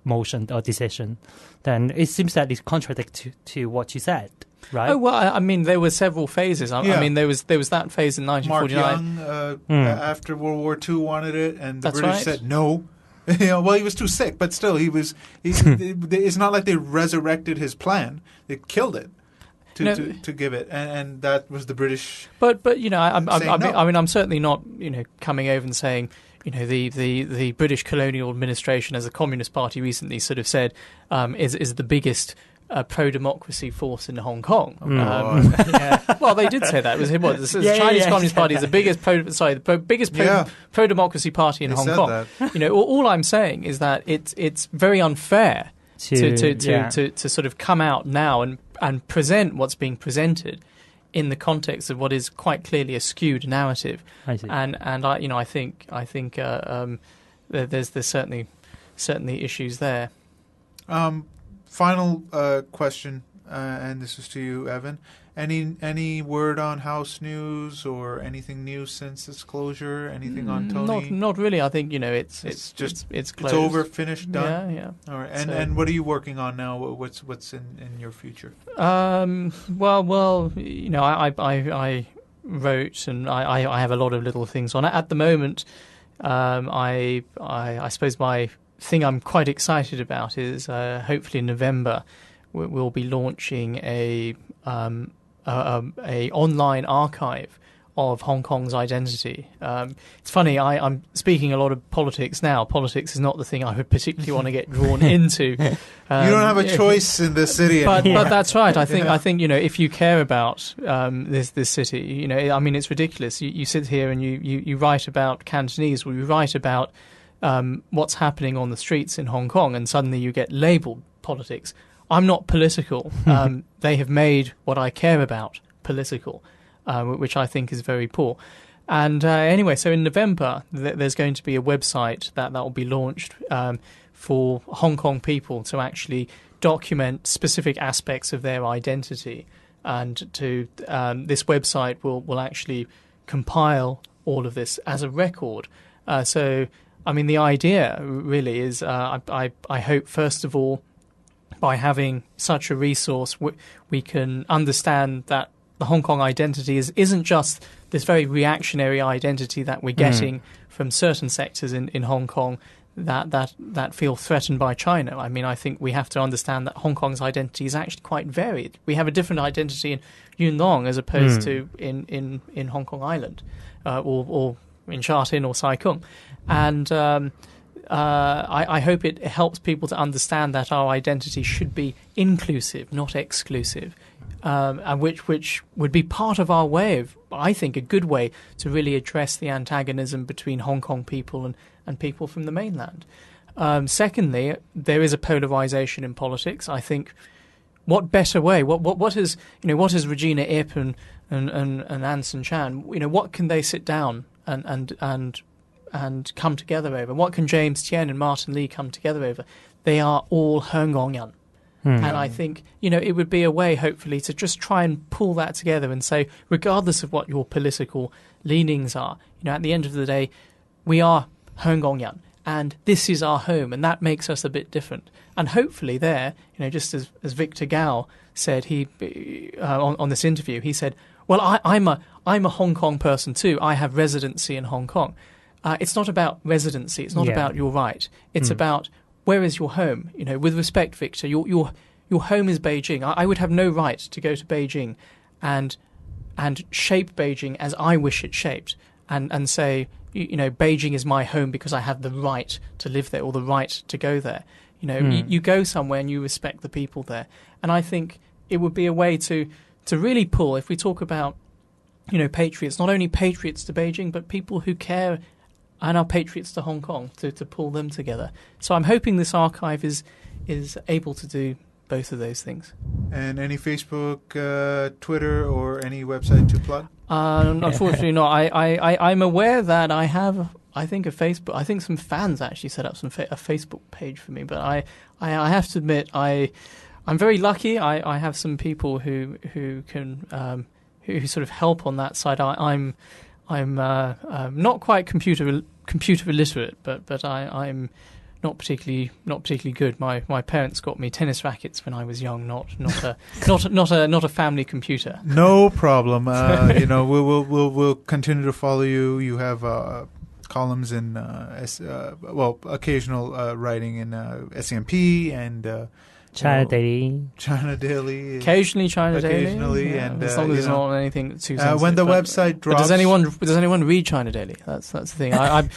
motion or decision. Then it seems that it contradicts to what you said. Right. Oh well, I mean, there were several phases. I mean, there was that phase in 1949. Mark Young, after World War II, wanted it, and the British said no. Well, he was too sick, but still, it's not like they resurrected his plan; they killed it to give it, and that was the British. But I'm certainly not coming over and saying. The British colonial administration, as a communist party recently sort of said, is the biggest pro-democracy force in Hong Kong. Well, they did say that. It was the Chinese Communist Party is the biggest pro-democracy party in Hong Kong. All I'm saying is that it's very unfair to sort of come out now and present what's being presented in the context of what is quite clearly a skewed narrative. I see. And I think there's certainly issues there. Final question, and this is to you, Evan. Any word on House News or anything new since its closure? Anything on Tony? Not really. I think it's closed. It's over, finished, done. Yeah. All right. And what are you working on now? What's in your future? I wrote, and I have a lot of little things on. At the moment, I suppose my thing I'm quite excited about is hopefully in November we'll be launching a online archive of Hong Kong's identity. It's funny, I'm speaking a lot of politics now. Politics is not the thing I would particularly want to get drawn into. You don't have a choice in this city anymore. But that's right. I think if you care about this city, I mean, it's ridiculous. You sit here and you write about Cantonese, or you write about what's happening on the streets in Hong Kong, and suddenly you get labelled politics. I'm not political. They have made what I care about political, which I think is very poor. And anyway, so in November, there's going to be a website that will be launched for Hong Kong people to actually document specific aspects of their identity. And this website will actually compile all of this as a record. So, I mean, the idea really is, I hope, first of all, by having such a resource, we can understand that the Hong Kong identity isn't just this very reactionary identity that we're getting from certain sectors in Hong Kong that feel threatened by China. I mean, I think we have to understand that Hong Kong's identity is actually quite varied. We have a different identity in Yuen Long as opposed to in Hong Kong Island or in Sha Tin or Sai Kung. And I hope it helps people to understand that our identity should be inclusive, not exclusive, and which would be part of our way of, I think, a good way to really address the antagonism between Hong Kong people and people from the mainland. Secondly, there is a polarization in politics. I think, what better way? What is Regina Ip and Anson Chan? What can they sit down and come together over? What can James Tien and Martin Lee come together over? They are all Hengongyan. And I think, it would be a way, hopefully, to just try and pull that together and say, regardless of what your political leanings are, at the end of the day, we are Hengongyan, and this is our home, and that makes us a bit different. And hopefully there, just as Victor Gao said on this interview, he said, well, I'm a Hong Kong person too. I have residency in Hong Kong. It's not about residency. It's not about your right. It's about, where is your home? With respect, Victor, your home is Beijing. I would have no right to go to Beijing and shape Beijing as I wish it shaped, and say, Beijing is my home because I have the right to live there or the right to go there. You go somewhere and you respect the people there. And I think it would be a way to really pull, if we talk about patriots, not only patriots to Beijing, but people who care and are patriots to Hong Kong, to pull them together. So I'm hoping this archive is able to do both of those things. And any Facebook, Twitter, or any website to plug? Unfortunately not. I'm aware that I have, I think, a Facebook. I think some fans actually set up a Facebook page for me. But I have to admit, I'm very lucky. I have some people who can who sort of help on that side. I'm not quite computer illiterate, but I'm not particularly good. My parents got me tennis rackets when I was young, not a family computer. No problem. We'll continue to follow you. You have columns in occasional writing in SCMP and China Daily. Occasionally China Daily. Occasionally, and as long as it's not anything too sensitive. When the website drops, does anyone read China Daily? That's the thing. I'm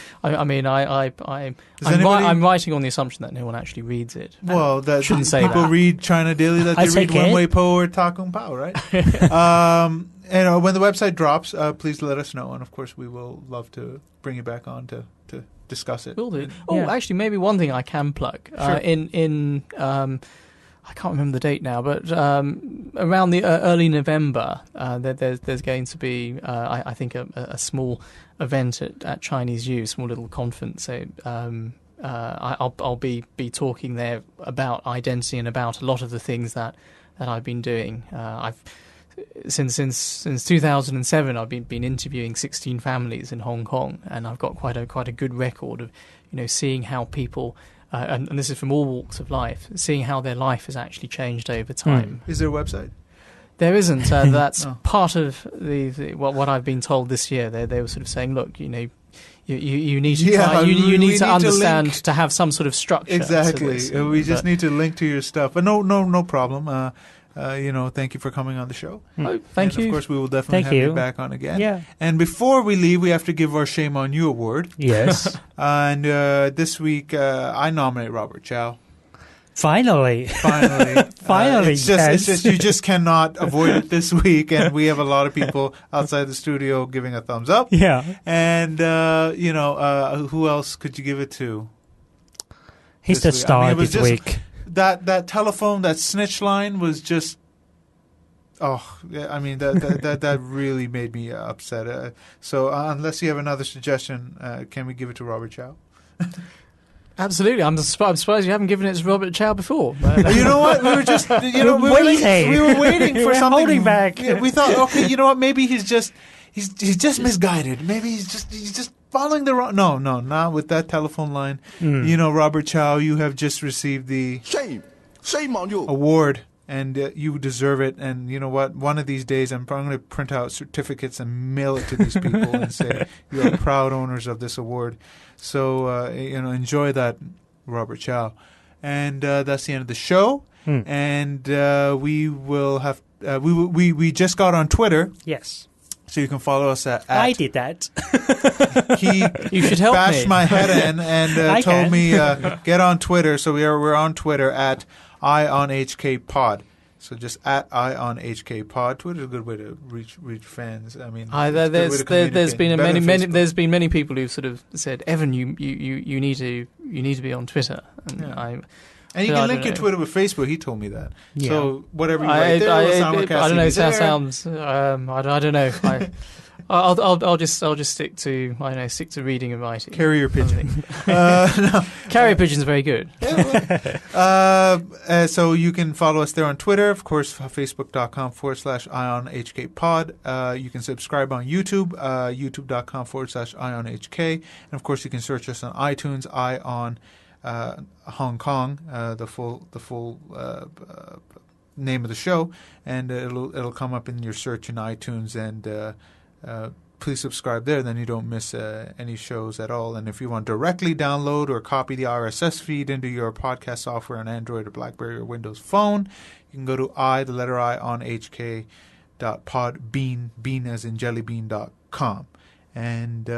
writing on the assumption that no one actually reads it. Well, that shouldn't say people that. read China Daily. That they read Wen Wei Po or Ta Kung Pao, right? When the website drops, please let us know, and of course we will love to bring you back on to discuss it. Will do. Actually, maybe one thing I can plug. Sure. I can't remember the date now, but around the early November, there's going to be, I think, a small event at Chinese U, small little conference. So I'll be talking there about identity and about a lot of the things that I've been doing. Since 2007, I've been interviewing 16 families in Hong Kong, and I've got quite a good record of seeing how people. And this is from all walks of life, seeing how their life has actually changed over time. Is there a website? There isn't. That's part of what I've been told this year. They were sort of saying, look, you need to try, you need to understand to have some sort of structure. Exactly. To this. We just need to link to your stuff. But no problem. Thank you for coming on the show. Thank you. Of course, we will definitely have you back on again. Yeah. And before we leave, we have to give our Shame on You award. Yes. And this week, I nominate Robert Chow. Finally. It's just you just cannot avoid it this week, and we have a lot of people outside the studio giving a thumbs up. Yeah. And who else could you give it to? He's the star this week. That telephone, that snitch line was just, that really made me upset. So unless you have another suggestion, can we give it to Robert Chow? Absolutely. I'm surprised you haven't given it to Robert Chow before. You know what? We were just, we were waiting for something. Holding back. We thought, okay, you know what? Maybe he's just misguided. Maybe he's just following the wrong. No, not with that telephone line. Robert Chow, you have just received the shame on you award, and you deserve it. And you know what? One of these days, I'm going to print out certificates and mail it to these people and say you are proud owners of this award. So enjoy that, Robert Chow. And that's the end of the show. And we will have we just got on Twitter. Yes. So you can follow us at I did that. You should help bashed me. my head in and told me get on Twitter. So we're on Twitter at @IOnHKPod. So just at @IOnHKPod. Twitter's a good way to reach fans. I mean, there's been many people who've sort of said, Evan, you need to be on Twitter. And you can link your Twitter with Facebook. He told me that. Yeah. So whatever you write there, I don't know. It sounds. I don't know. I'll just stick to reading and writing. Carrier pigeon. Carrier pigeon's very good. So you can follow us there on Twitter, of course, facebook.com/IOnHKPod. You can subscribe on YouTube, youtube.com/IOnHK, and of course you can search us on iTunes, ION Hong Kong, the full name of the show, and it'll come up in your search in iTunes, and please subscribe there, then you don't miss any shows at all. And if you want to directly download or copy the RSS feed into your podcast software on Android or BlackBerry or Windows Phone, you can go to ionhk.podbean, bean as in jellybean.com. And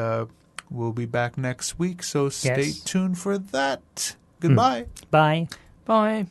we'll be back next week, so stay tuned for that. Goodbye. Bye. Bye.